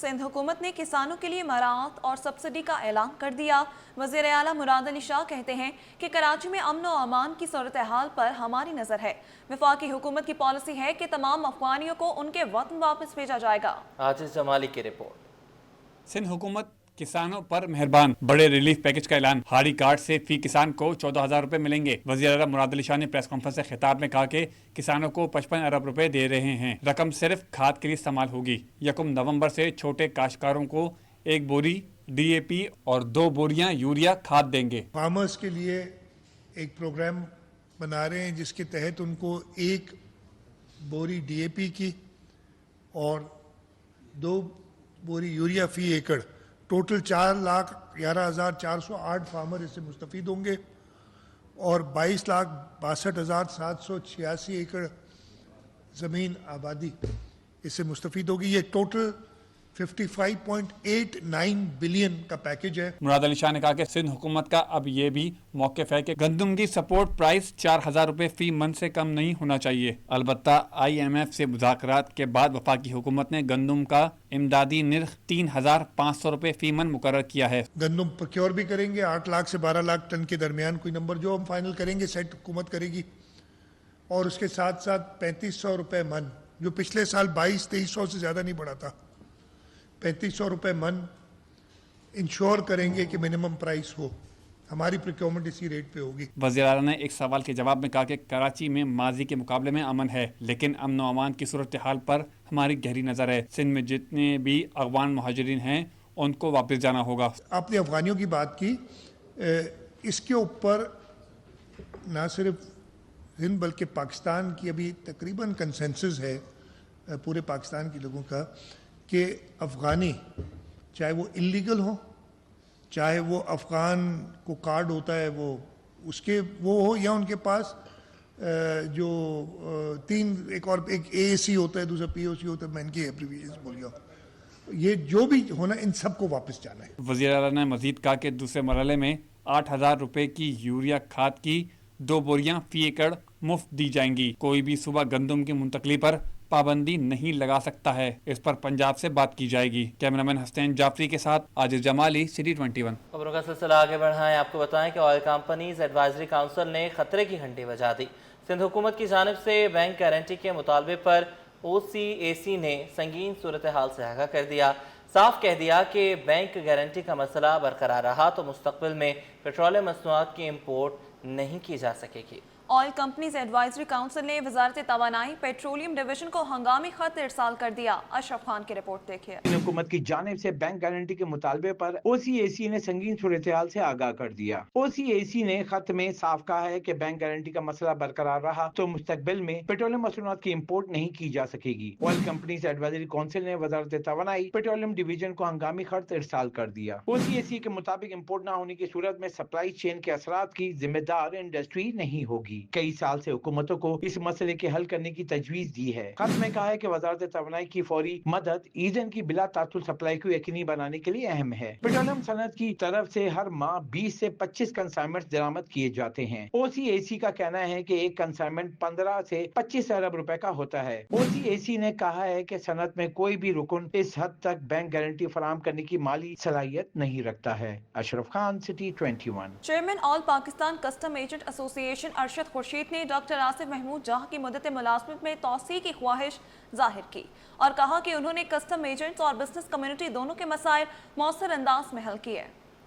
سندھ حکومت نے کسانوں کے لیے مراعات اور سبسڈی کا اعلان کر دیا۔ وزیر اعلیٰ مراد علی شاہ کہتے ہیں کہ کراچی میں امن و امان کی صورتحال پر ہماری نظر ہے۔ وفاقی حکومت کی پالیسی ہے کہ تمام افغانیوں کو ان کے وطن واپس بھیجا جائے گا۔ عاجز جمالی کی رپورٹ۔ سندھ حکومت کسانوں پر مہربان، بڑے ریلیف پیکج کا اعلان۔ ہاڑی کارڈ سے فی کسان کو 14,000 روپے ملیں گے۔ وزیر اعلیٰ مراد علی شاہ نے پریس کانفرنس سے خطاب میں کہا کہ کسانوں کو 55 ارب روپے دے رہے ہیں۔ رقم صرف کھاد کے لیے استعمال ہوگی۔ 1 نومبر سے چھوٹے کاشتکاروں کو 1 بوری DAP اور 2 بوریاں یوریا کھاد دیں گے۔ فارمرز کے لیے ایک پروگرام بنا رہے ہیں جس کے تحت ان کو 1 بوری DAP کی اور 2 بوری یوریا فی ایکڑ، ٹوٹل 4,11,408 فارمر اس سے مستفید ہوں گے اور 22,62,786 ایکڑ زمین آبادی اس سے مستفید ہوگی۔ یہ ٹوٹل 55.89 بلین کا پیکج ہے۔ مراد علی شاہ نے کہا کہ سندھ حکومت کا اب یہ بھی موقف ہے کہ گندم کی سپورٹ پرائس 4,000 روپے فی من سے کم نہیں ہونا چاہیے۔ البتہ IMF سے مذاکرات کے بعد وفاقی حکومت نے گندم کا امدادی نرخ 3,500 روپے فی من مقرر کیا ہے۔ گندم پروکیور بھی کریں گے 8 لاکھ سے 12 لاکھ ٹن کے درمیان کوئی نمبر جو ہم فائنل کریں گے سیٹ حکومت کرے گی، اور اس کے ساتھ ساتھ 3,500 روپے من، جو پچھلے سال 2200-2300 سے زیادہ نہیں بڑھا تھا، 3,500 روپے من انشور کریں گے کہ منیمم پرائس ہو۔ ہماری پروکیورمنٹ اسی ریٹ پہ ہوگی۔ وزیر اعلیٰ نے ایک سوال کے جواب میں کہا کہ کراچی میں ماضی کے مقابلے میں امن ہے، لیکن امن و امان کی صورتحال پر ہماری گہری نظر ہے۔ سندھ میں جتنے بھی افغان مہاجرین ہیں ان کو واپس جانا ہوگا۔ آپ نے افغانیوں کی بات کی، اس کے اوپر نہ صرف ہند بلکہ پاکستان کی ابھی تقریباً کنسنسس ہے پورے پاکستان کے لوگوں کا کہ افغانی چاہے وہ اللیگل ہوں، چاہے وہ افغان کو کارڈ ہوتا ہے وہ اس کے وہ ہو، یا ان کے پاس جو ایک AAC ہوتا ہے، دوسرا POC ہوتا ہے، میں ان کی ایبریویشنز بھول گیا ہوں، یہ جو بھی ہونا ان سب کو واپس جانا ہے۔ وزیر اعلیٰ نے مزید کہا کہ دوسرے مرحلے میں 8,000 روپے کی یوریا کھاد کی 2 بوریاں فی ایکڑ مفت دی جائیں گی۔ کوئی بھی صوبہ گندم کی منتقلی پر پابندی نہیں لگا سکتا ہے، اس پر پنجاب سے بات کی جائے گی۔ کیمرامین حسین جعفری کے ساتھ عاجز جمالی، City 21۔ خبروں کا سلسلہ آگے بڑھائیں، آپ کو بتائیں کہ آئل کمپنیز ایڈوائزری کونسل نے خطرے کی گھنٹی بجا دی۔ سندھ حکومت کی جانب سے بینک گارنٹی کے مطالبے پر OCAC نے سنگین صورتحال سے آگاہ کر دیا۔ صاف کہہ دیا کہ بینک گارنٹی کا مسئلہ برقرار رہا تو مستقبل میں پیٹرولیم مصنوعات کی امپورٹ نہیں کی جا سکے گی۔ آئل کمپنیز ایڈوائزری کونسل نے وزارت توانائی پیٹرولیم ڈویژن کو ہنگامی خط ارسال کر دیا۔ اشرف خان کی رپورٹ دیکھیے۔ حکومت کی جانب سے بینک گارنٹی کے مطالبے پر OCAC نے سنگین صورتحال سے آگاہ کر دیا۔ OCAC نے خط میں صاف کہا ہے کہ بینک گارنٹی کا مسئلہ برقرار رہا تو مستقبل میں پیٹرولیم مصنوعات کی امپورٹ نہیں کی جا سکے گی۔ آئل کمپنیز ایڈوائزری کونسل نے وزارت توانائی پیٹرولیم ڈویژن کو ہنگامی خط ارسال کر دیا۔ OCAC کے مطابق امپورٹ نہ ہونے کی صورت میں سپلائی چین کے اثرات کی ذمہ دار انڈسٹری نہیں ہوگی۔ کئی سال سے حکومتوں کو اس مسئلے کے حل کرنے کی تجویز دی ہے۔ خط میں کہا ہے کہ وزارت توانائی کی فوری مدد ایندھن کی بلا تعطل سپلائی کو یقینی بنانے کے لیے اہم ہے۔ پیٹرولیم صنعت کی طرف سے ہر ماہ 20 سے 25 کنسائنمنٹ درآمد کیے جاتے ہیں۔ OCAC کا کہنا ہے کہ ایک کنسائنمنٹ 15 سے 25 ارب روپے کا ہوتا ہے۔ OCAC نے کہا ہے کہ صنعت میں کوئی بھی رکن اس حد تک بینک گارنٹی فراہم کرنے کی مالی صلاحیت نہیں رکھتا ہے۔ اشرف خان، City 21۔ چیئرمین آل پاکستان کسٹم ایجنٹ ایسوسی ایشن ارشد خورشید نے ڈاکٹر آصف محمود جاہ کی مدت ملازمت میں توسیع کی خواہش ظاہر کی اور کہا کہ انہوں نے کسٹم ایجنٹس اور بزنس کمیونٹی دونوں کے مسائل مؤثر انداز میں حل کیے۔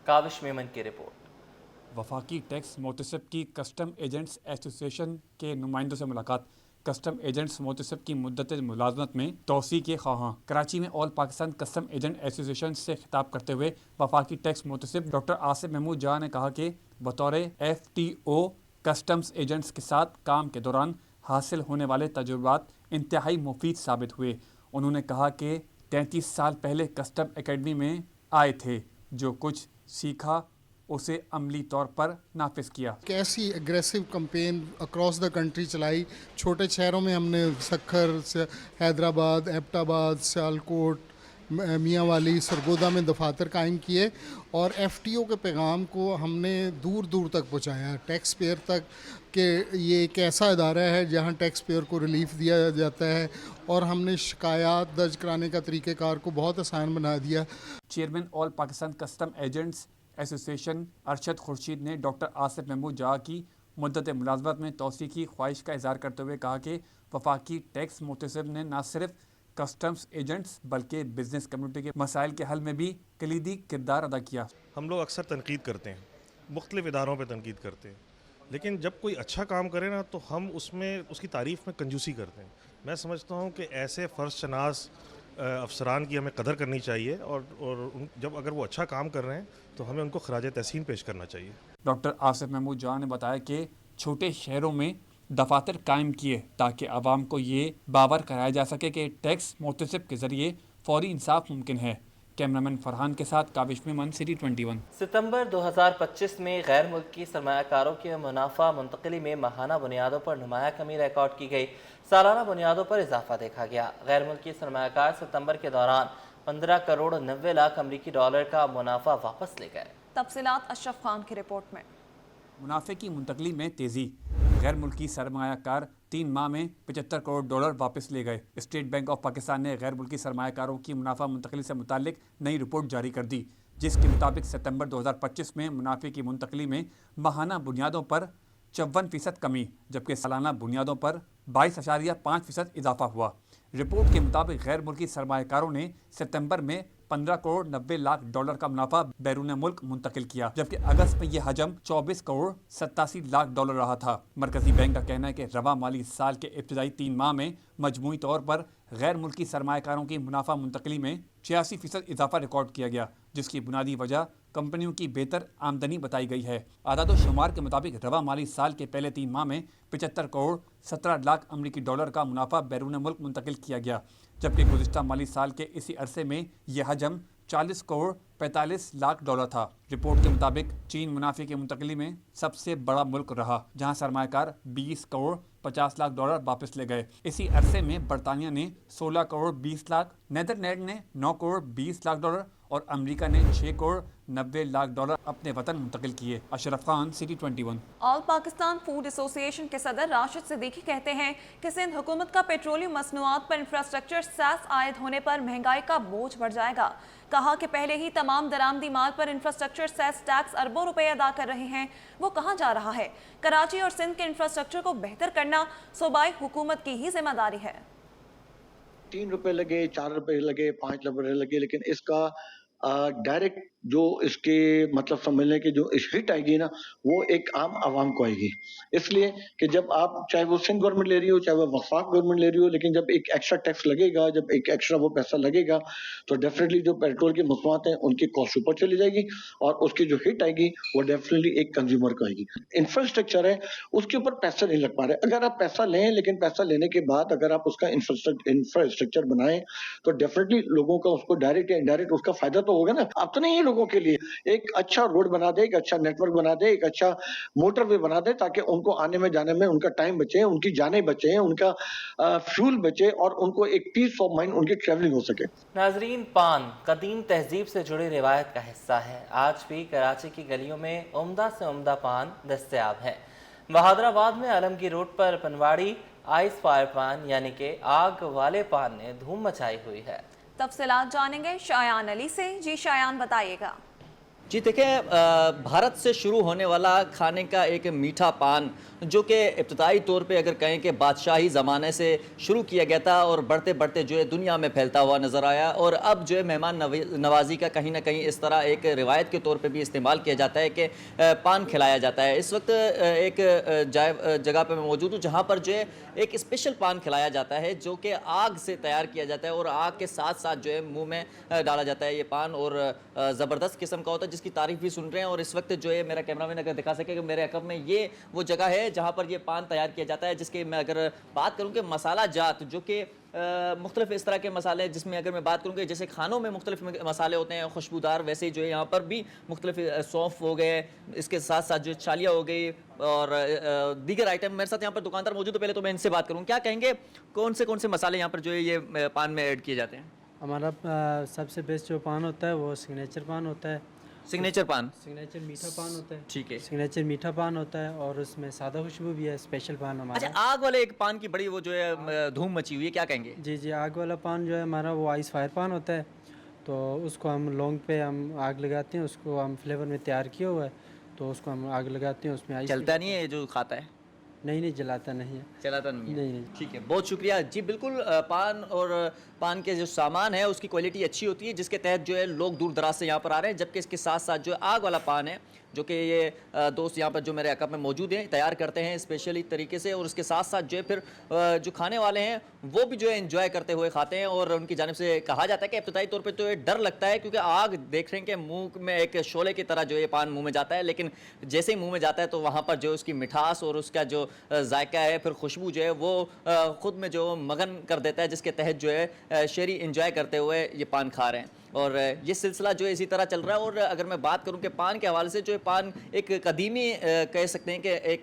کاوش میمن کی رپورٹ۔ وفاقی ٹیکس محتسب کی کسٹم ایجنٹس ایسوسی ایشن کے نمائندوں سے ملاقات۔ کسٹم ایجنٹس محتسب کی مدت ملازمت میں توسیع کے خواہاں۔ کراچی میں آل پاکستان کسٹم ایجنٹ ایسوسی ایشن سے خطاب کرتے ہوئے وفاقی ٹیکس محتسب ڈاکٹر آصف محمود جاہ نے کہا کہ بطور FTO کسٹمز ایجنٹس کے ساتھ کام کے دوران حاصل ہونے والے تجربات انتہائی مفید ثابت ہوئے۔ انہوں نے کہا کہ 33 سال پہلے کسٹم اکیڈمی میں آئے تھے، جو کچھ سیکھا اسے عملی طور پر نافذ کیا۔ ایسی aggressive campaign across the country چلائی۔ چھوٹے شہروں میں ہم نے سکھر، حیدرآباد، ایبٹ آباد، سیالکوٹ، میاں والی سرگودا میں دفاتر قائم کیے اور FTO کے پیغام کو ہم نے دور دور تک پہنچایا ٹیکس پیئر تک کہ یہ ایک ایسا ادارہ ہے جہاں ٹیکس پیئر کو ریلیف دیا جاتا ہے، اور ہم نے شکایات درج کرانے کا طریقہ کار کو بہت آسان بنا دیا۔ چیئرمین آل پاکستان کسٹم ایجنٹس ایسوسی ایشن ارشد خورشید نے ڈاکٹر آصف محمود جہاں کی مدت ملازمت میں توسیع کی خواہش کا اظہار کرتے ہوئے کہا کہ وفاقی ٹیکس محتسب نے نہ صرف کسٹمز ایجنٹس بلکہ بزنس کمیونٹی کے مسائل کے حل میں بھی کلیدی کردار ادا کیا۔ ہم لوگ اکثر تنقید کرتے ہیں، مختلف اداروں پہ تنقید کرتے ہیں، لیکن جب کوئی اچھا کام کرے نا تو ہم اس کی تعریف میں کنجوسی کرتے ہیں۔ میں سمجھتا ہوں کہ ایسے فرض شناس افسران کی ہمیں قدر کرنی چاہیے، اور جب اگر وہ اچھا کام کر رہے ہیں تو ہمیں ان کو خراج تحسین پیش کرنا چاہیے۔ ڈاکٹر آصف محمود جہاں نے بتایا کہ چھوٹے شہروں میں دفاتر قائم کیے تاکہ عوام کو یہ باور کرایا جا سکے کہ ٹیکس محتسب کے ذریعے فوری انصاف ممکن ہے۔ کیمرامین فرحان کے ساتھ کاوش میمن، سٹی 21۔ ستمبر 2025 میں غیر ملکی سرمایہ کاروں کی منافع منتقلی میں ماہانہ بنیادوں پر نمایاں کمی ریکارڈ کی گئی، سالانہ بنیادوں پر اضافہ دیکھا گیا۔ غیر ملکی سرمایہ کار ستمبر کے دوران 15 کروڑ 90 لاکھ امریکی ڈالر کا منافع واپس لے گئے۔ تفصیلات اشرف خان کی رپورٹ میں۔ منافع کی منتقلی میں تیزی، غیر ملکی سرمایہ کار 3 ماہ میں 75 کروڑ ڈالر واپس لے گئے۔ اسٹیٹ بینک آف پاکستان نے غیر ملکی سرمایہ کاروں کی منافع منتقلی سے متعلق نئی رپورٹ جاری کر دی، جس کے مطابق ستمبر 2025 میں منافع کی منتقلی میں ماہانہ بنیادوں پر 54% کمی جبکہ سالانہ بنیادوں پر 22.5% اضافہ ہوا۔ رپورٹ کے مطابق غیر ملکی سرمایہ کاروں نے ستمبر میں 15 کروڑ 90 لاکھ ڈالر کا منافع بیرون ملک منتقل کیا، جبکہ اگست میں یہ حجم 24 کروڑ 87 لاکھ ڈالر رہا تھا۔ مرکزی بینک کا کہنا ہے کہ رواں مالی سال کے ابتدائی 3 ماہ میں مجموعی طور پر غیر ملکی سرمایہ کاروں کی منافع منتقلی میں 86% اضافہ ریکارڈ کیا گیا، جس کی بنیادی وجہ کمپنیوں کی بہتر آمدنی بتائی گئی ہے۔ اعداد و شمار کے مطابق رواں مالی سال کے پہلے 3 ماہ میں 75 کروڑ 17 لاکھ امریکی ڈالر کا منافع بیرون ملک منتقل کیا گیا، جبکہ گزشتہ مالی سال کے اسی عرصے میں یہ حجم 40 کروڑ 45 لاکھ ڈالر تھا۔ رپورٹ کے مطابق چین منافع کی منتقلی میں سب سے بڑا ملک رہا، جہاں سرمایہ کار 20 کروڑ 50 لاکھ ڈالر واپس لے گئے۔ اسی عرصے میں برطانیہ نے 16 کروڑ 20 لاکھ، نیدرلینڈ نے 9 کروڑ 20 لاکھ ڈالر اور امریکہ نے 6 کروڑ 90 لاکھ ڈالر اپنے وطن منتقل کیے۔ اشرف خان، سٹی 21۔ آل پاکستان فوڈ ایسوسی ایشن کے صدر راشد صدیقی کہتے ہیں کہ سندھ حکومت کا پیٹرولیم مصنوعات پر انفراسٹرکچر سیس عائد ہونے پر مہنگائی کا بوجھ بڑھ جائے گا۔ کہا کہ پہلے ہی تمام درآمدی مال پر انفراسٹرکچر سیس ٹیکس اربوں روپے ادا کر رہے ہیں، وہ کہاں جا رہا ہے؟ کراچی اور سندھ کے انفراسٹرکچر کو بہتر کرنا صوبائی حکومت کی ہی ذمہ داری ہے۔ 3 روپے لگے، 4 روپے لگے، 5 روپے لگے، لیکن اس کا ڈائریکٹ جو اس کے مطلب سمجھنے کی جو ہٹ آئے گی نا، وہ ایک عام عوام کو آئے گی۔ اس لیے کہ جب آپ چاہے وہ سندھ گورنمنٹ لے رہی ہو، چاہے وہ وفاق گورنمنٹ لے رہی ہو، لیکن جب ایک ایکسٹرا ٹیکس لگے گا، جب ایک ایکسٹرا وہ پیسہ لگے گا، تو ڈیفینیٹلی جو پیٹرول کی مصنوعات ہیں ان کی کاسٹ اوپر چلی جائے گی، اور اس کی جو ہٹ آئے گی وہ ڈیفینیٹلی ایک کنزیومر کو آئے گی۔ انفراسٹرکچر ہے، اس کے اوپر پیسہ نہیں لگ پا رہا ہے۔ اگر آپ پیسہ لیں، لیکن پیسہ لینے کے بعد اگر آپ اس کا انفراسٹرکچر بنائیں تو ڈیفینیٹلی لوگوں کا اس کو ڈائریکٹ یا انڈائریکٹ اس کا فائدہ تو ہوگا نا۔ اب تو نہیں ہے لوگوں کے لیے ایک اچھا روڈ بنا دے، ایک اچھا نیٹ ورک بنا دے، ایک اچھا موٹر وے بنا دے، تاکہ ان کو آنے میں جانے میں ان کا ٹائم بچے، ان کی جانیں بچیں، ان کا فیول بچے، اور ان کو ایک پیس آف مائنڈ ان کی ٹریولنگ ہو سکے۔ ناظرین، پان قدیم تہذیب سے جڑی روایت کا حصہ ہے۔ آج بھی کراچی کی گلیوں میں عمدہ سے عمدہ پان دستیاب ہے۔ بہادر آباد میں عالمگیر روڈ پر پنواڑی آئس فائر پان یعنی کہ آگ والے پان نے دھوم مچائی ہوئی ہے۔ تفصیلات جانیں گے شایان علی سے۔ جی شایان، بتائیے گا۔ جی دیکھیں، بھارت سے شروع ہونے والا کھانے کا ایک میٹھا پان جو کہ ابتدائی طور پہ اگر کہیں کہ بادشاہی زمانے سے شروع کیا گیا تھا اور بڑھتے بڑھتے جو ہے دنیا میں پھیلتا ہوا نظر آیا، اور اب جو ہے مہمان نوازی کا کہیں نہ کہیں اس طرح ایک روایت کے طور پہ بھی استعمال کیا جاتا ہے کہ پان کھلایا جاتا ہے۔ اس وقت ایک جگہ پہ میں موجود ہوں جہاں پر جو ہے ایک اسپیشل پان کھلایا جاتا ہے جو کہ آگ سے تیار کیا جاتا ہے اور آگ کے ساتھ ساتھ جو ہے منہ میں ڈالا جاتا ہے یہ پان، اور زبردست قسم کا ہوتا ہے جس کی تعریف بھی سن رہے ہیں۔ اور اس وقت جو ہے میرا کیمرہ مین اگر دکھا سکے کہ میرے عقب میں یہ وہ جگہ ہے جہاں پر یہ پان تیار کیا جاتا ہے، جس کے میں اگر بات کروں کہ مسالہ جات جو کہ مختلف اس طرح کے مسالے، جس میں اگر میں بات کروں کہ جیسے کھانوں میں مختلف مسالے ہوتے ہیں خوشبودار، ویسے ہی جو ہے یہاں پر بھی مختلف سونف ہو گئے، اس کے ساتھ ساتھ جو چالیاں ہو گئی اور دیگر آئٹم۔ میرے ساتھ یہاں پر دکاندار موجود ہے، پہلے تو میں ان سے بات کروں، کیا کہیں گے کون سے مسالے یہاں پر جو ہے یہ پان میں ایڈ کیے جاتے ہیں؟ हमारा सबसे बेस्ट जो पान होता है वो सिग्नेचर पान होता है। सिग्नेचर पान, सिग्नेचर मीठा पान होता है। ठीक है। सिग्नेचर मीठा पान होता है और उसमें सादा खुशबू भी है, स्पेशल पान हमारा। अच्छा, आग वाले एक पान की बड़ी वो जो है धूम मची हुई है, क्या कहेंगे? जी जी, आग वाला पान जो है हमारा वो आइस फायर पान होता है। तो उसको हम लौंग पे हम आग लगाते हैं, उसको हम फ्लेवर में तैयार किया हुआ है, तो उसको हम आग लगाते हैं, उसमें आइस चलता नहीं है ये जो खाता है? नहीं नहीं, जलाता नहीं है। चलाता नहीं है? नहीं नहीं। ठीक है, बहुत शुक्रिया जी। बिल्कुल, पान और पान के जो सामान है उसकी क्वालिटी अच्छी होती है, जिसके तहत जो है लोग दूर दराज से यहाँ पर आ रहे हैं। जबकि इसके साथ साथ जो है आग वाला पान है, जो कि ये दोस्त यहाँ पर जो मेरे अकब में मौजूद हैं तैयार करते हैं स्पेशली तरीके से, और उसके साथ साथ जो है फिर जो खाने वाले हैं वो भी जो है एंजॉय करते हुए खाते हैं। और उनकी जानिब से कहा जाता है कि इब्तिदाई तौर पे तो ये डर लगता है, क्योंकि आग देख रहे हैं कि मुंह में एक शोले की तरह जो ये पान मुंह में जाता है, लेकिन जैसे ही मुंह में जाता है तो वहाँ पर जो उसकी मिठास और उसका जो जायका है, फिर खुशबू जो है वो ख़ुद में जो मगन कर देता है, जिसके तहत जो है शहरी इंजॉय करते हुए ये पान खा रहे हैं। और ये सिलसिला जो है इसी तरह चल रहा है। और अगर मैं बात करूं कि पान के हवाले से, जो है पान एक कदीमी कह सकते हैं कि एक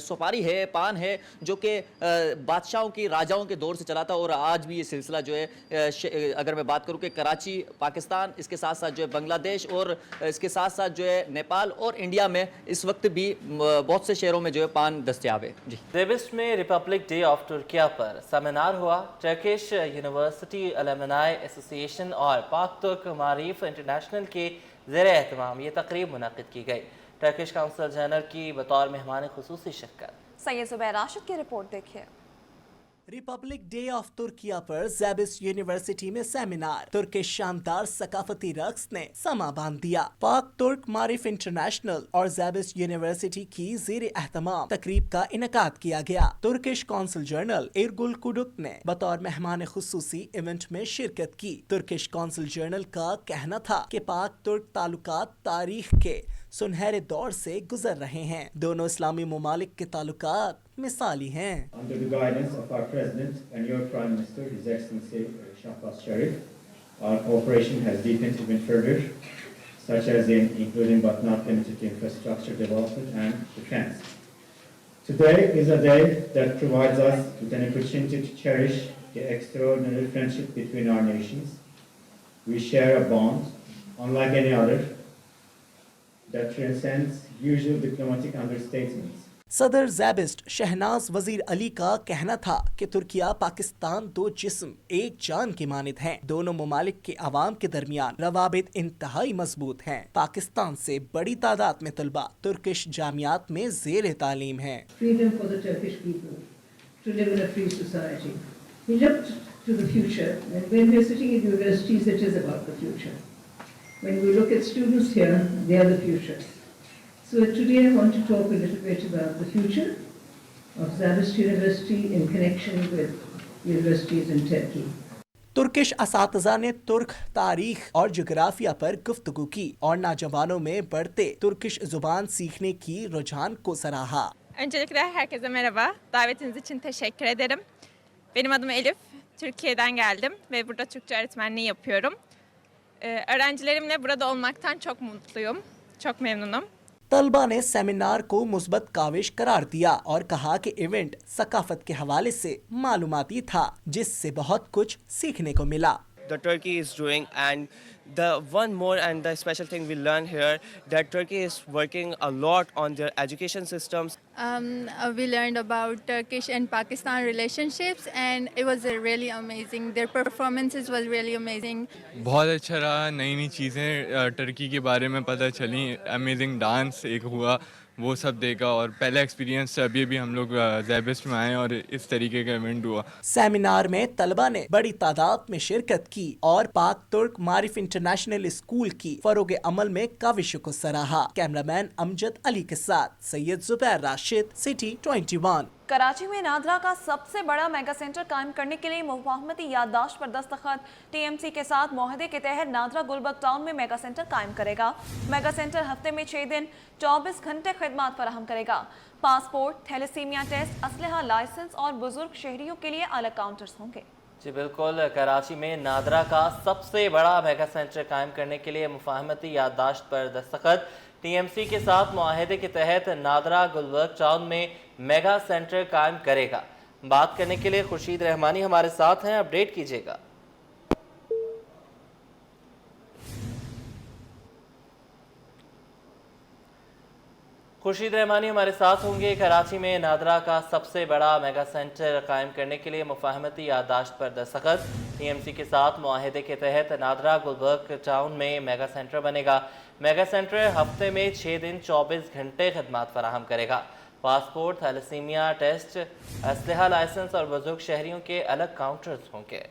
सुपारी है, पान है जो कि बादशाहों की, राजाओं के दौर से चला था, और आज भी ये सिलसिला जो है अगर मैं बात करूं कि कराची, पाकिस्तान, इसके साथ साथ जो है बांग्लादेश, और इसके साथ साथ जो है नेपाल और इंडिया में इस वक्त भी बहुत से शहरों में जो है पान दस्तयाब है। जी, देबिस्ट में रिपब्लिक डे ऑफ तुर्किया पर सेमिनार हुआ। टर्किश यूनिवर्सिटी अलुमनाई एसोसिएशन और पाक तुर्क मारिफ इंटरनेशनल के ज़ेरे एहतमाम ये तकरीब मुनक़िद की गई। टर्किश काउंसिल जनरल की बतौर मेहमान खुसूसी शिरकत। सैयद ज़ुबैर राशिद की रिपोर्ट देखिए। रिपब्लिक डे ऑफ तुर्किया पर ज़ेबिस्ट यूनिवर्सिटी में सेमिनार। तुर्क के शानदार सकाफती रक्स ने समा बांध दिया। पाक तुर्क मारिफ इंटरनेशनल और ज़ेबिस्ट यूनिवर्सिटी की ज़ेरे एहतमाम तकरीब का इनकाद किया गया। तुर्किश कौंसल जनरल एरगुल कुडुक ने बतौर मेहमान खुसूसी इवेंट में शिरकत की। तुर्किश कौंसल जनरल का कहना था कि पाक तुर्क ताल्लुकात तारीख के सुनहरे दौर से गुजर रहे हैं। दोनों इस्लामी ममालिक के ताल्लुकात मिसाली हैं। Under the guidance of our President and your Prime Minister, His Excellency Shahbaz Sharif, our cooperation has deepened even further, such as in including but not limited to infrastructure development and defense. Today is a day that provides us with an opportunity to cherish the extraordinary friendship between our nations. We share a bond unlike any other that transcends usual diplomatic understatements. सदर ज़ेबिस्ट शहनाज वजीर अली का कहना था कि तुर्किया पाकिस्तान दो जिस्म एक जान के मानिद हैं। दोनों ममालिक के अवाम के दरमियान रवाबित इंतहाई मजबूत हैं। पाकिस्तान से बड़ी तादाद में तलबा तुर्किश जामियात में ज़ेर तालीम हैं। Freedom for the Turkish people to live in a free society. We look to the future, and when we're sitting in universities, it is about the future. When we look at students here, they are the future. So today I want to talk a little bit about the future of Zabist University in connection with universities in Turkey. Turkish असातिज़ा ने तुर्क तारीख और जोग्राफिया पर गुफ्तगू की और नौजवानों में बढ़ते तुर्किश जुबान सीखने की रुझान को सराहा। Öncelikle herkese merhaba. Davetiniz için teşekkür ederim. Benim adım Elif. Türkiye'den geldim ve burada Türkçe öğretmenliği yapıyorum. Öğrencilerimle burada olmaktan çok mutluyum. Çok memnunum. तलबा ने सेमिनार को मुस्बत काविश करार दिया और कहा कि इवेंट सकाफत के हवाले से मालूमाती था, जिससे बहुत कुछ सीखने को मिला। The Turkey is doing, and the one more and the special thing we learn here that Turkey is working a lot on their education systems. We learned about Turkish and Pakistan relationships, and it was really amazing. Their performances was really amazing. बहुत अच्छा रहा, नई नई चीज़ें Turkey के बारे में पता चली, अमेजिंग डांस एक हुआ, वो सब देखा। और पहला एक्सपीरियंस अभी हम लोग ज़ेबिस्ट में आए और इस तरीके का इवेंट हुआ। सेमिनार में तलबा ने बड़ी तादाद में शिरकत की और पाक तुर्क मारिफ इंटरनेशनल स्कूल की फरोग अमल में काविशों को सराहा। कैमरामैन अमजद अली के साथ सैयद ज़ुबैर राशिद, सिटी 21। कराची में नादरा का सबसे बड़ा मेगा सेंटर कायम करने के लिए मुफाहमती याददाश्त पर दस्तखत। टीएमसी के साथ मुआहदे के तहत नादरा गुलबर्ग टाउन में मेगा सेंटर कायम करेगा। मेगा सेंटर हफ्ते में 6 दिन 24 घंटे खिदमत फराहम करेगा। पासपोर्ट, थैलेसीमिया टेस्ट, असलहा लाइसेंस और बुजुर्ग शहरियों के लिए अलग काउंटर्स होंगे। जी बिल्कुल, कराची में नादरा का सबसे बड़ा मेगा सेंटर कायम करने के लिए मुफाहमती याददाश्त पर दस्तखत। टीएमसी के साथ मुआहदे के तहत नादरा गुलबर्ग टाउन में मेगा सेंटर कायम करेगा। बात करने के लिए खुर्शीद रहमानी हमारे साथ हैं, अपडेट कीजिएगा। खुर्शीद रहमानी हमारे साथ होंगे। कराची में नादरा का सबसे बड़ा मेगा सेंटर कायम करने के लिए मुफाहमती याददाश्त पर दस्तखत। टीएमसी के साथ मुआहदे के तहत नादरा गुलबर्ग टाउन में मेगा सेंटर बनेगा। मेगा सेंटर हफ्ते में 6 दिन 24 घंटे खदमात फराहम करेगा। पासपोर्ट, थैलेसीमिया टेस्ट, असलहा लाइसेंस और बुजुर्ग शहरियों के अलग काउंटर्स होंगे।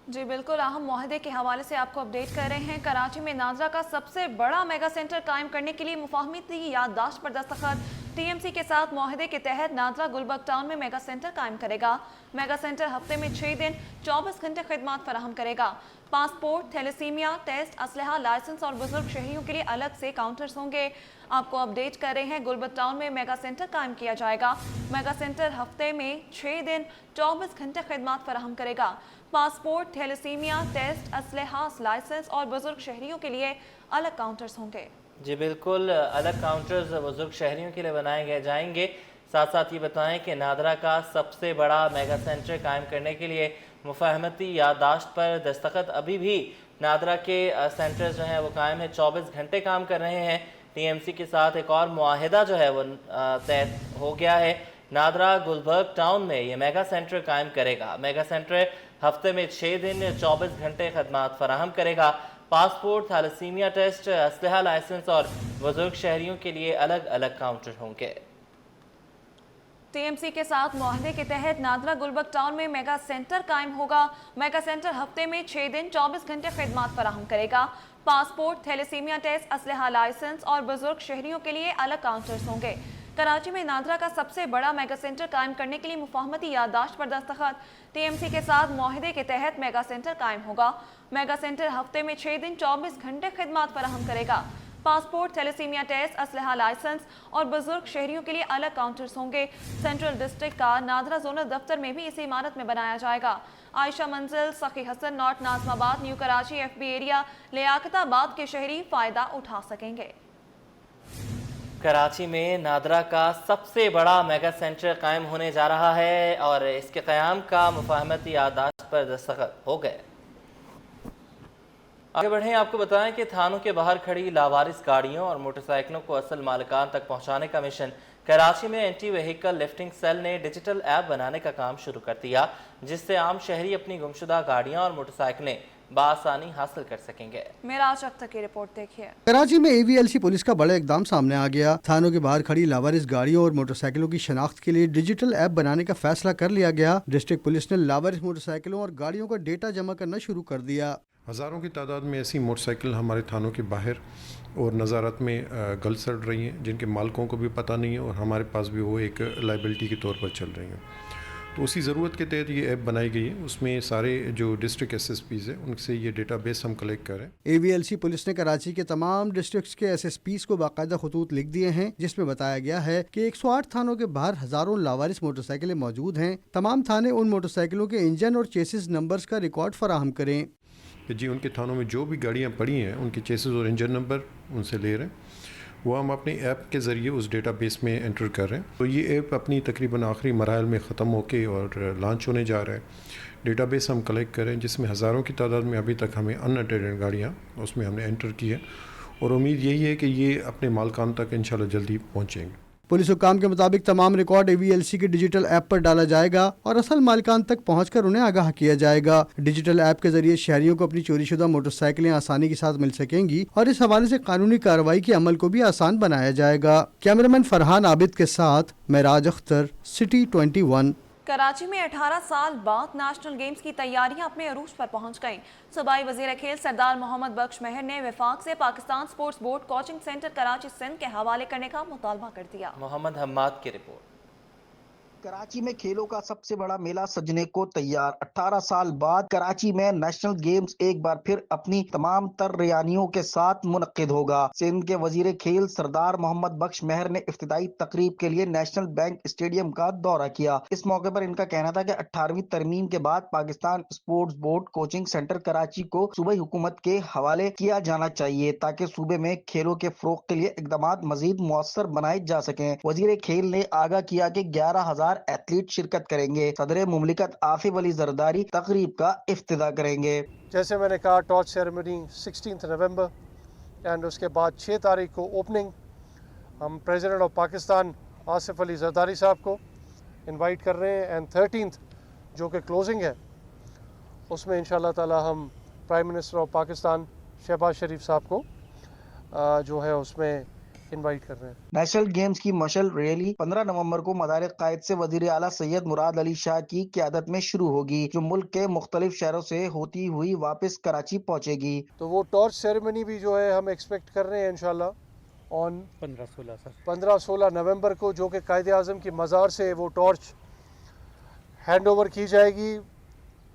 जी बिल्कुल, अहम मुआहदे के हवाले से आपको अपडेट कर रहे हैं। कराची में नादरा का सबसे बड़ा मेगा सेंटर कायम करने के लिए मुफाहमती याददाश्त पर दस्तखत। टीएमसी के साथ मुआहदे के तहत नादरा गुलबर्ग टाउन में मेगा सेंटर कायम करेगा। मेगा सेंटर हफ्ते में 6 दिन 24 घंटे खदमात फराहम करेगा। पासपोर्ट, थैलेसीमिया टेस्ट, असलहा लाइसेंस और बुजुर्ग शहरियों के लिए अलग से काउंटर्स होंगे। आपको अपडेट कर रहे हैं, गुलबर्ग टाउन में मेगा सेंटर कायम किया जाएगा। मेगा सेंटर हफ्ते में 6 दिन 24 घंटे खदमात फराहम करेगा। पासपोर्ट, थैलेसीमिया टेस्ट, असलहा लाइसेंस और बुजुर्ग शहरियों के लिए अलग काउंटर्स होंगे। जी बिल्कुल, अलग काउंटर्स बुजुर्ग शहरियों के लिए बनाए जाएंगे। साथ साथ ये बताएं कि नादरा का सबसे बड़ा मेगा सेंटर कायम करने के लिए मुफाहमती याददाश्त पर दस्तखत अभी भी नादरा के सेंटर्स जो हैं वो कायम है, 24 घंटे काम कर रहे हैं। टीएमसी के साथ एक और मुआहिदा जो है वो तय हो गया है। नादरा गुलबर्ग टाउन में ये मेगा सेंटर कायम करेगा। मेगा सेंटर हफ्ते में 6 दिन 24 घंटे खदमात फराहम करेगा। पासपोर्ट, थैलेसीमिया टेस्ट, असलहा लाइसेंस और बुजुर्ग शहरियों के लिए अलग अलग काउंटर होंगे। टीएमसी के साथ मुआहदे के तहत नादरा गुलबर्ग टाउन में मेगा सेंटर कायम होगा। मेगा सेंटर हफ्ते में 6 दिन 24 घंटे खदमात फराहम करेगा। पासपोर्ट, थैलेसीमिया टेस्ट, असलहा लाइसेंस और बुजुर्ग शहरियों के लिए अलग काउंटर्स होंगे। कराची में नादरा का सबसे बड़ा मेगा सेंटर कायम करने के लिए मुफाहमती याददाश्त पर दस्तखत। टीएमसी के साथ मुआहदे के तहत मेगा सेंटर कायम होगा। मेगा सेंटर हफ्ते में 6 दिन 24 घंटे खदमात फराहम करेगा। पासपोर्ट, थैलेसीमिया टेस्ट, असलहा लाइसेंस और बुजुर्ग शहरियों के लिए अलग काउंटर्स होंगे। सेंट्रल डिस्ट्रिक्ट का नादरा जोनल दफ्तर में भी इसी इमारत में बनाया जाएगा। Ayesha Manzil, Sakhi Hassan, north Nazimabad, new Karachi, FB area, Liaquatabad के शहरी फायदा उठा सकेंगे। कराची में नादरा का सबसे बड़ा मेगा सेंटर कायम होने जा रहा है और इसके क़याम का मुफाहमती याददाश्त पर दस्तखत हो गए। आगे बढ़ें, आपको बताएं कि थानों के बाहर खड़ी लावारिस गाड़ियों और मोटरसाइकिलों को असल मालिकान तक पहुंचाने का मिशन कराची में एंटी व्हीकल लिफ्टिंग सेल ने डिजिटल ऐप बनाने का काम शुरू कर दिया, जिससे आम शहरी अपनी गुमशुदा गाड़ियां और मोटरसाइकिलें बआसानी हासिल कर सकेंगे। मेराज अख्तर की रिपोर्ट देखिए। कराची में AVLC पुलिस का बड़ा इकदाम सामने आ गया। थानों के बाहर खड़ी लावारिस गाड़ियों और मोटरसाइकिलों की शनाख्त के लिए डिजिटल ऐप बनाने का फैसला कर लिया गया। डिस्ट्रिक्ट पुलिस ने लावारिस मोटरसाइकिलों और गाड़ियों का डेटा जमा करना शुरू कर दिया। हज़ारों की तादाद में ऐसी मोटरसाइकिल हमारे थानों के बाहर और नज़ारत में गल सड़ रही हैं, जिनके मालिकों को भी पता नहीं है और हमारे पास भी वो एक लाइबिलिटी के तौर पर चल रही हैं। तो उसी ज़रूरत के तहत ये ऐप बनाई गई है। उसमें सारे जो डिस्ट्रिक्ट SSPs हैं उनसे ये डेटाबेस हम कलेक्ट करें। AVLC पुलिस ने कराची के तमाम डिस्ट्रिक्ट्स के SSPs को बाकायदा खतूत लिख दिए हैं, जिसमें बताया गया है कि 108 थानों के बाहर हज़ारों लावारिस मोटरसाइकिलें मौजूद हैं। तमाम थाने उन मोटरसाइकिलों के इंजन और चेसिस नंबर्स का रिकॉर्ड फराहम करें कि जी उनके थानों में जो भी गाड़ियाँ पड़ी हैं उनके चेसिस और इंजन नंबर उनसे ले रहे हैं, वो हम अपने ऐप के ज़रिए उस डेटाबेस में एंटर कर रहे हैं। तो ये ऐप अपनी तकरीबन आखिरी मराहल में ख़त्म होके और लॉन्च होने जा रहा है। डेटाबेस हम कलेक्ट करें जिसमें हज़ारों की तादाद में अभी तक हमें अनअटेंडेड गाड़ियाँ उसमें हमने एंटर की है और उम्मीद यही है कि ये अपने मालकान तक इंशाल्लाह जल्दी पहुँचेंगे। पुलिस हुक्काम के मुताबिक तमाम रिकॉर्ड AVLC के डिजिटल ऐप पर डाला जाएगा और असल मालिकान तक पहुंचकर उन्हें आगाह किया जाएगा। डिजिटल ऐप के जरिए शहरियों को अपनी चोरीशुदा मोटरसाइकिलें आसानी के साथ मिल सकेंगी और इस हवाले से कानूनी कार्रवाई के अमल को भी आसान बनाया जाएगा। कैमरामैन फरहान आबिद के साथ मेराज अख्तर, सिटी 21। कराची में 18 साल बाद नेशनल गेम्स की तैयारियां अपने अरूज पर पहुंच गईं। सूबाई वजीर खेल सरदार मोहम्मद बख्श महर ने वफाक से Pakistan sports board coaching centre Karachi Sindh के हवाले करने का मुतालबा कर दिया। मोहम्मद हम्माद की रिपोर्ट। कराची में खेलों का सबसे बड़ा मेला सजने को तैयार। 18 साल बाद कराची में नेशनल गेम्स एक बार फिर अपनी तमाम तर रियानियों के साथ मुनक्किद होगा। सिंध के वजीर खेल सरदार मोहम्मद बख्श महर ने इफ्तिदाई तकरीब के लिए नेशनल बैंक स्टेडियम का दौरा किया। इस मौके पर इनका कहना था कि 18वीं तरमीम के बाद Pakistan sports board coaching centre Karachi को सूबाई हुकूमत के हवाले किया जाना चाहिए ताकि सूबे में खेलों के फरोग के लिए इकदाम मजीद मुअस्सर बनाए जा सकें। वजीर खेल ने आगाह किया कि 11,000 एथलीट शिरकत करेंगे। सदर मुमलिकत आसिफ अली जरदारी तकरीब का इफ्तिदा करेंगे। जैसे मैंने कहा, टॉर्च सेरेमनी 16 नवंबर एंड उसके बाद 6 तारीख को ओपनिंग हम प्रेसिडेंट ऑफ पाकिस्तान आसिफ अली जरदारी साहब को इनवाइट कर रहे हैं एंड 13th जो कि क्लोजिंग है उसमें इंशाल्लाह ताला हम prime minister of Pakistan Shehbaz Sharif साहब को जो है उसमें इनवाइट कर रहे हैं। नेशनल गेम्स की मशल रैली 15 नवंबर को मदार कायद से वजीर आला सैयद मुराद अली शाह की क़यादत में शुरू होगी, जो मुल्क के मुख्तलिफ शहरों से होती हुई वापस कराची पहुंचेगी। तो वो टॉर्च सेरेमनी भी जो है हम एक्सपेक्ट कर रहे हैं इंशाल्लाह ऑन 15-16 नवंबर को, जो कि कायद आज़म की मज़ार से वो टॉर्च हैंड ओवर की जाएगी।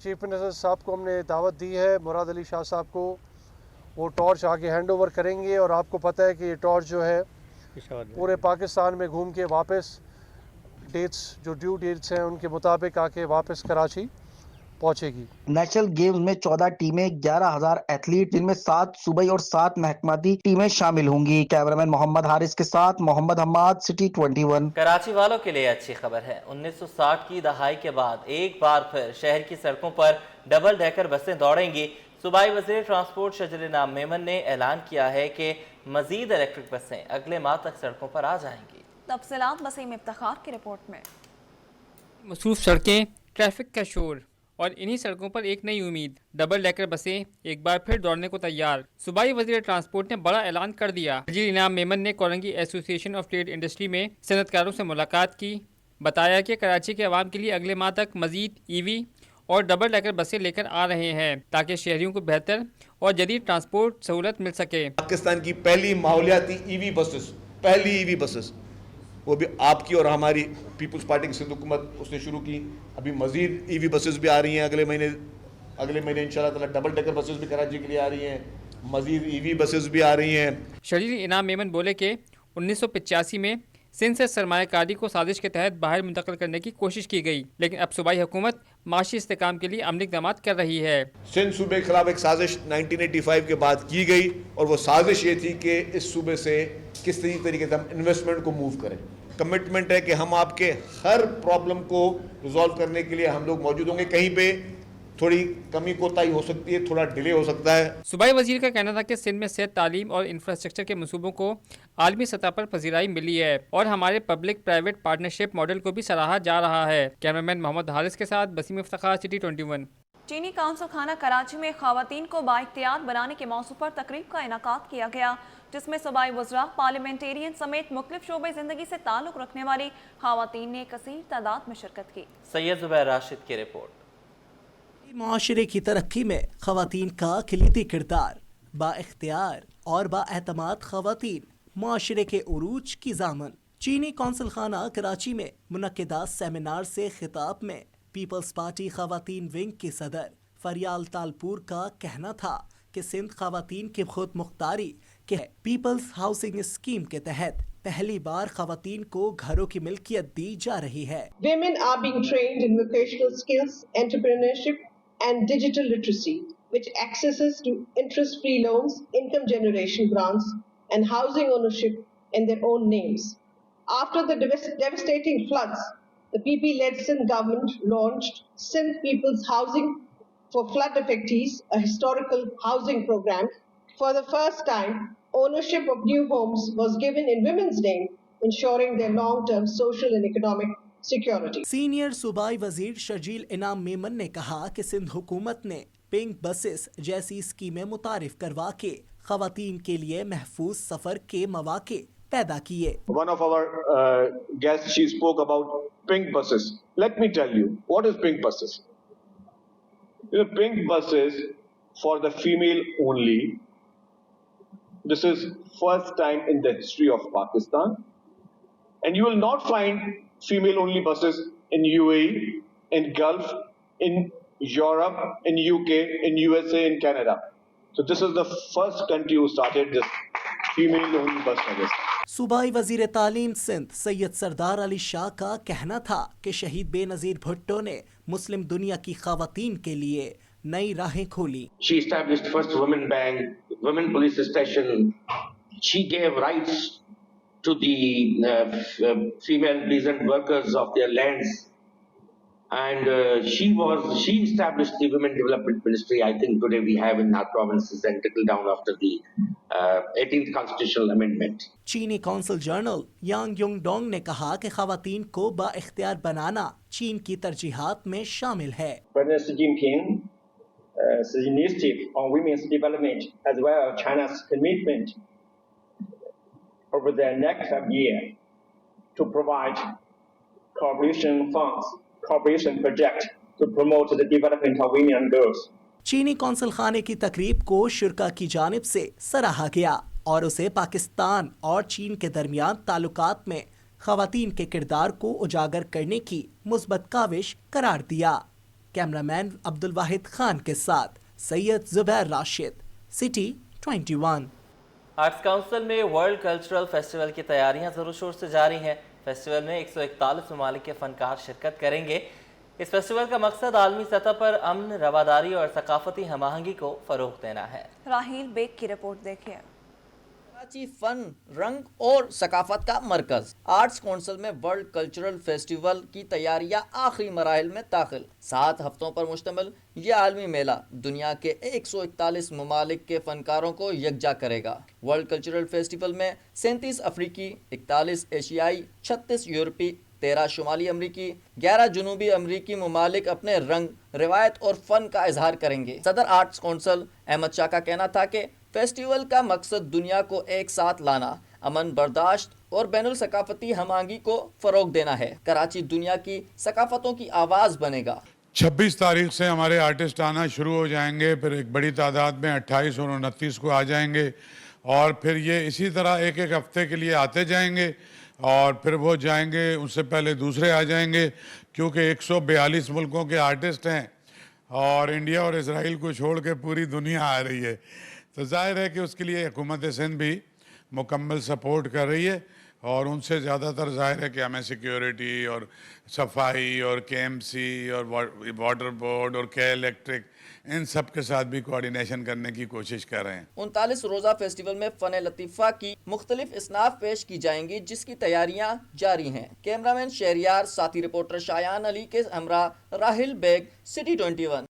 चीफ मिनिस्टर साहब को हमने दावत दी है, मुराद अली शाह साहब को, वो टॉर्च आगे हैंड ओवर करेंगे और आपको पता है कि ये टॉर्च जो है पूरे पाकिस्तान में घूम के वापस डेट्स जो ड्यू डेट्स हैं उनके मुताबिक आके वापस कराची पहुंचेगी। नेशनल गेम्स में 14 टीमें, 11,000 एथलीट, जिनमें 7 सूबाई और 7 महकमाती टीमें शामिल होंगी। कैमरामैन मोहम्मद हारिस के साथ मोहम्मद हम्माद, सिटी 21। कराची वालों के लिए अच्छी खबर है। 1960 की दहाई के बाद एक बार फिर शहर की सड़कों पर डबल डेकर बसें दौड़ेंगी। सूबाई वज़ीर ट्रांसपोर्ट शजील इनाम मेमन ने ऐलान किया है कि मजीद इलेक्ट्रिक बसें अगले माह तक सड़कों पर आ जाएंगी। तफसीलात वसीम इफ्तिखार की रिपोर्ट में। मसरूफ सड़कें, ट्रैफिक का शोर और इन्हीं सड़कों पर एक नई उम्मीद, डबल डेकर बसें एक बार फिर दौड़ने को तैयार। सूबाई वज़ीर ट्रांसपोर्ट ने बड़ा ऐलान कर दिया। शजील इनाम मेमन ने Korangi association of trade industry में सनतकारों से मुलाकात की। बताया कि कराची के अवाम के लिए अगले माह तक मजीद ईवी और डबल डेकर बसें लेकर आ रहे हैं ताकि शहरियों को बेहतर और जदीद ट्रांसपोर्ट सहूलत मिल सके। पाकिस्तान की पहली माहौलियाती ईवी बसेस, पहली ईवी बसेस, वो भी आपकी और हमारी पीपल्स पार्टी की सिंध हुकूमत उसने शुरू की। अभी मजीद ईवी बसेस भी आ रही हैं अगले महीने इंशाल्लाह ताला। डबल डेकर बसेस भी कराची के लिए आ रही हैं, मजीद ईवी बसेस भी आ रही हैं। शजील इनाम मेमन बोले कि 1985 में सिंध से सरमायाकारी को साजिश के तहत बाहर मुंतकिल करने की कोशिश की गई, लेकिन अब सूबाई हुकूमत माशी इस्तेकाम के लिए अमली इक़दामात कर रही है। सिंध सूबे के खिलाफ एक साजिश 1985 के बाद की गई और वो साजिश ये थी कि इस सूबे से किस तरीके से हम इन्वेस्टमेंट को मूव करें। कमिटमेंट है कि हम आपके हर प्रॉब्लम को रिजॉल्व करने के लिए हम लोग मौजूद होंगे। कहीं पे थोड़ी कमी कोताही हो सकती है, थोड़ा डिले हो सकता है। सूबाई वजीर का कहना था कि सिंध में सेहत, तालीम और इंफ्रास्ट्रक्चर के मंसूबों को आलमी सतह पर पजीराई मिली है और हमारे पब्लिक प्राइवेट पार्टनरशिप मॉडल को भी सराहा जा रहा है। कैमरामैन मोहम्मद हारिस के साथ वसीम इफ्तिखार, सिटी 21। चीनी काउंसिल खाना कराची में खवातीन को बाइख्तियार बनाने के मौजू पर तकरीब का इनेकाद किया गया, जिसमें सूबाई वज़रा, पार्लियामेंटेरियन समेत मुख्तलिफ शोबे ज़िंदगी से ताल्लुक़ रखने वाली खवातीन ने कसीर तादाद में शिरकत की। सैयद ज़ुबैर राशिद की रिपोर्ट। माशरे की तरक्की में खवातीन का किलीदी किरदार, बाइख्तियार और बाएतमाद खवातीन माशरे के उरूज की ज़ामन। चीनी कौंसल खाना कराची में मुनक्किदा सेमिनार से खिताब में पीपल्स पार्टी खवातीन विंग की सदर फरियाल तालपुर का कहना था कि सिंध खवातीन की खुद मुख्तारी के पीपल्स हाउसिंग स्कीम के तहत पहली बार खवातीन को घरों की मिल्कियत दी जा रही है। Women are being trained in vocational skills, entrepreneurship and digital literacy, which accesses to interest-free loans, income generation grants, and housing ownership in their own names. After the devastating floods, the PP-led Sindh government launched Sindh People's Housing for Flood Affectees, a historical housing program. For the first time, ownership of new homes was given in women's name, ensuring their long-term social and economic security. Senior सूबाई वजीर शजील इनाम मेमन ने कहा कि सिंध हुकूमत ने pink buses जैसी स्कीमें मुतारिफ करवा के खवातीन के लिए महफूज सफर के मौके पैदा किए। One of our guests, she spoke about pink buses. Let me tell you, what is pink buses? Pink buses for the female only. This is first time in the history of Pakistan, and you will not find female only buses in UAE, in Gulf, in Europe, in UK, in USA, in Canada. So this is the first country who started this female only bus service. सूबाई वजीर तालीम सिंध सैयद सरदार अली शाह का कहना था कि शहीद बेनजीर भुट्टो ने मुस्लिम दुनिया की खवातीन के लिए नई राहें खोली। She established first women bank, women police station. She gave rights to the female peasant workers of their lands. And she established the Women Development Ministry. I think today we have in our provinces and trickle down after the 18th Constitutional Amendment. चीनी council journal यांग Jung Dong ने कहा कि खवातीन को बाइख्तियार बनाना चीन की तरजीहात में शामिल है। President Xi Jinping's initiative on women's development as well as China's commitment over the next 5 years to provide cooperation funds, cooperation project to promote the development of women and girls. चीनी कौंसिल खाने की तकरीब को शुरा की जानिब से सराहा गया और उसे पाकिस्तान और चीन के दरमियान ताल्लुकात में खवातीन के किरदार को उजागर करने की मुस्बत काविश करार दिया। कैमरामैन अब्दुल वाहिद खान के साथ Syed Zubair Rashid, city 21। Arts council में वर्ल्ड कल्चरल फेस्टिवल की तैयारियां जोरों शोर से जारी हैं। फेस्टिवल में 141 ममालिक के फनकार शिरकत करेंगे। इस फेस्टिवल का मकसद आलमी सतह पर अमन, रवादारी और सकाफती हम आहंगी को फरोग देना है। राहील बेग की रिपोर्ट देखिए। कराची फन, रंग और सकाफत का मरकज। आर्ट्स काउंसिल में वर्ल्ड कल्चरल फेस्टिवल की तैयारियां आखिरी मराहिल में दाखिल। 7 हफ्तों पर मुश्तमिल यह आलमी मेला दुनिया के 141 ममालिक के फनकारों को यकजा करेगा। वर्ल्ड कल्चरल फेस्टिवल में 37 अफ्रीकी, 41 एशियाई, 36 यूरोपी, 13 शुमाली अमरीकी, 11 जनूबी अमरीकी ममालिक अपने रंग, रिवायत और फन का इजहार करेंगे। सदर आर्ट्स काउंसिल अहमद शाह का कहना था कि फेस्टिवल का मकसद दुनिया को एक साथ लाना, अमन, बर्दाश्त और बैनुल सकाफती हमांगी को फरोग देना है। कराची दुनिया की सकाफतों की आवाज़ बनेगा। 26 तारीख से हमारे आर्टिस्ट आना शुरू हो जाएंगे, फिर एक बड़ी तादाद में 28 और 29 को आ जाएंगे और फिर ये इसी तरह एक एक हफ्ते के लिए आते जाएंगे और फिर वो जाएंगे, उससे पहले दूसरे आ जाएंगे, क्योंकि 142 मुल्कों के आर्टिस्ट हैं और इंडिया और इजराइल को छोड़ के पूरी दुनिया आ रही है। तो जाहिर है कि उसके लिए हुकूमत सिंध भी मुकम्मल सपोर्ट कर रही है और उनसे ज़्यादातर जाहिर है कि हमें सिक्योरिटी और सफाई और KMC और वाटर बोर्ड और के इलेक्ट्रिक इन सब के साथ भी कोऑर्डिनेशन करने की कोशिश कर रहे हैं। 39 रोज़ा फेस्टिवल में फ़न लतीफ़ा की मुख्तलिफ इसनाफ पेश की जाएंगी, जिसकी तैयारियां जारी हैं। कैमरामैन शहरियार, साथी रिपोर्टर शायान अली के हमरा राहिल बेग, सिटी 21।